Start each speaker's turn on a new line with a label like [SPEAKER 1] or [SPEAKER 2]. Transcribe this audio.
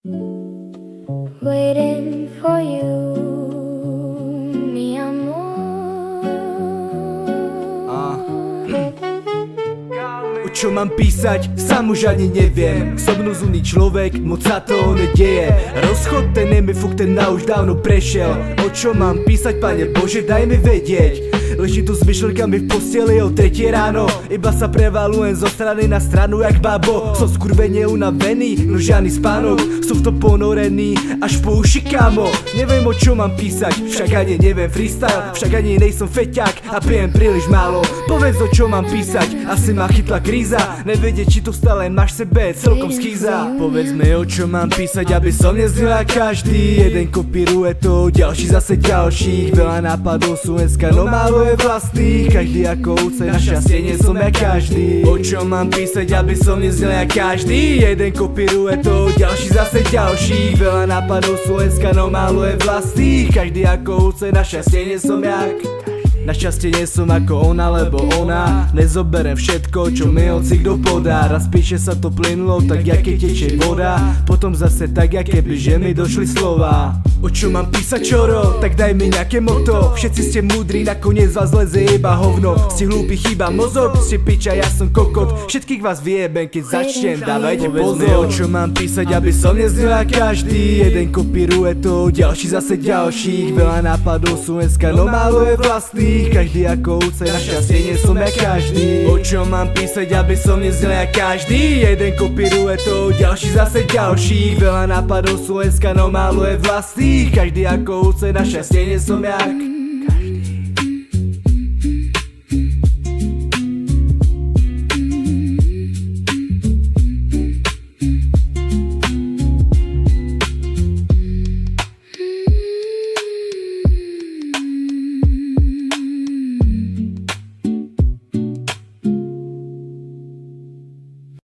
[SPEAKER 1] Waiting for you, mi amor.
[SPEAKER 2] O čo mám písať, sám už ani neviem. Som núzný človek, moc sa to nedeje. Rozchod ten je mi fuk, ten na už dávno prešiel. O čo mám písať, Pane Bože, daj mi vedieť. Ležím tu s myšlenkami v posteli o 3 ráno. Iba sa prevalujem zo strany na stranu jak babo. Som skurvene unavený, no žiadny spánok. Som v to ponorený, až po uši, kámo. Neviem o čo mám písať, však ani neviem freestyle. Však ani nejsom feťák a pijem príliš málo. Povedz o čo mám písať, asi ma chytla kríza. Nevedieť či to stále máš sebe, celkom schýza. Povedz mi o čo mám písať, aby som neznel každý. Jeden kopíruje to, ďalší zase ďalších. Veľa nápadov sú dneska, no málo je vlastných. Každý ako úce, na šťastie nie som jak každý. O čo mám písať, aby som neznel jak každý. Jeden kopíruje to, ďalší zase ďalších. Veľa nápadov sú dneska, no málo je vlastných. Každý ako úce, na šťastie nie som jak. Našťastie nie som ako ona, lebo ona nezoberem všetko, čo mi hocikto podá. Raz píše sa to plynulo, tak jaké tečie voda. Potom zase tak, jaké by že mi došli slova. O čo mám písať, čoro? Tak daj mi nejaké moto. Všetci ste múdri, nakoniec vás leze iba hovno. Ste hlúpi, chýba mozog, ste piča, ja som kokot. Všetkých vás vyjebem, keď začnem, dávajte pozor. O čo mám písať, aby som neznel každý. Jeden kopíruje to, ďalší zase ďalších. Veľa nápadov sú dneska, no málo je vlastných. Každý ako úce, na šťastie nie som jak každý. O čo mám písať, aby som neznel jak každý. Jeden kopíruje to, ďalší zase ďalší. Veľa nápadov sú dneska, no málo je vlastných. Každý ako úce, na šťastie nie som jak.